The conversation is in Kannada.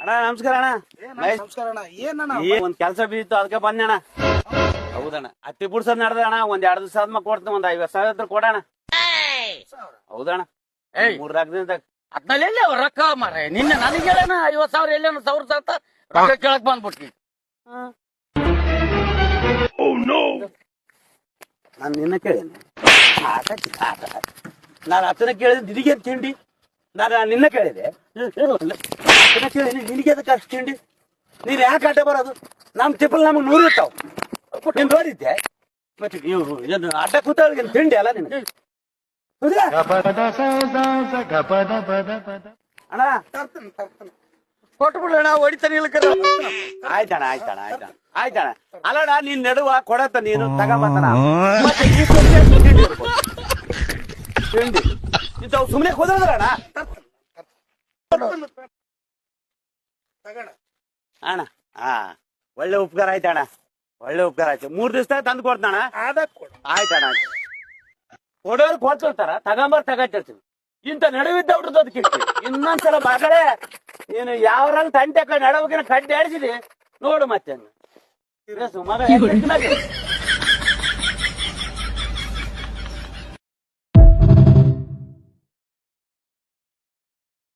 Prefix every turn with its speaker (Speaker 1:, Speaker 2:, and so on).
Speaker 1: ಅಣ್ಣ ನಮಸ್ಕಾರ ಅಣ್ಣ.
Speaker 2: ನಮಸ್ಕಾರ ಅಣ್ಣ. ಏನಣ್ಣ
Speaker 1: ಒಂದ್ ಕೆಲ್ಸ ಬಿದ್ದಿತ್ತು ಅದಕ್ಕೆ ಬಂದೆ ಅಣ್ಣ. ಹೌದಣ್ಣ ಹತ್ತಿ ಬಿಡ್ಸೋದ್ ನಡ್ದ ಅಣ್ಣ. ಒಂದ್ 2 ದಿವಸ ಆದ್ಮೇಲೆ ಕೊಡ್ತೀನಿ. ಒಂದ್ 50,000 ಹತ್ರ ಕೊಡಣ. ಹೌದಣ್ಣ. 3-4 ದಿನದಾಗ
Speaker 3: ಅದ್ನಲ್ಲಿ ಎಲ್ಲಿ ಅವ್ರ ರೊಕ್ಕ ಮಾರ ನಿನ್ನೆ ನನಗೆ ಹೇಳಣ 50,000 ಎಲ್ಲ 1,000 ಸಾತ ರೊಕ್ಕ ಕೇಳಕ್ ಬಂದ್ಬಿಟ್ಟಿ.
Speaker 1: ನಾನು ನಿನ್ನ ಕೇಳೇನೆ. ನಾನು ಅತನ ಕೇಳಿದ್ರೆ ನಿನಗೆ ತಿಂಡಿ. ನಾನು ನಿನ್ನ ಕೇಳಿದೆ. ಅತನ ಕೇಳಿನಿ ನಿನಗೆ ಅದಕ್ಕೆ ಅಷ್ಟು ತಿಂಡಿ. ನೀನ್ ಯಾಕೆ ಆಟ ಬರೋದು? ನಮ್ ತಿಪ್ಪಲ್ ನಮಗ್ 100 ಇರ್ತಾವ. ನೀನ್ ನೋಡಿದ್ದೆ ಮತ್ತೆ ಇವ್ರು ಏನು ಅಡ್ಡ ಕೂತವ್ರಿಗೆ ತಿಂಡಿ ಅಲ್ಲ ನಿನಗೆ. ಅಣ್ಣ
Speaker 3: ಕೊಟ್ಬಿಡೋಣ ಹೊಡಿತಾನೆ ಇಲ್ಕರ.
Speaker 1: ಆಯ್ತಣ್ಣ ಆಯ್ತಣ್ಣ ಆಯ್ತಣ್ಣ ಆಯ್ತಣ್ಣ. ಅಲ್ಲಣ್ಣ ನೀನ್ ನಡುವ ಕೊಡತ್ತ ನೀನು ತಗೊಂಬಂದಣ. ಮತ್ತೆ ಈ ತಿಂಡಿ ಇರ್ಬೋದು. ತಿಂಡಿ ಇಂಥವು ಸುಮ್ಮನೆ ಹೋದ್ರಣ್ಣ. ಅಣ್ಣ ಒಳ್ಳೆ ಉಪಕಾರ ಆಯ್ತಣ್ಣ. ಒಳ್ಳೆ ಉಪಕಾರ ಆಯ್ತು. 3 ದಿವಸದಾಗ ತಂದು ಕೊಡ್ತಾಣ. ಆಯ್ತಣ್ಣ ಆಯ್ತು. ಕೊಡೋರು ಕೊಡ್ತಿರ್ತಾರ ತಗೊಂಬರ್ ತಗೊಂಡಿರ್ತೀನಿ. ಇಂತ ನಡುವಿದ್ದ ಹುಡ್ದು ಅದಕ್ಕೆ ಇನ್ನೊಂದ್ಸಲ ಮಗಳೇ ನೀನು ಯಾವ ರಂಗ್ ತಂಟೆ ನಡವಗಿನ ಕಡ್ಡಿ ಆಡಿಸಿದಿ ನೋಡು ಮತ್ತೆ ಮಗ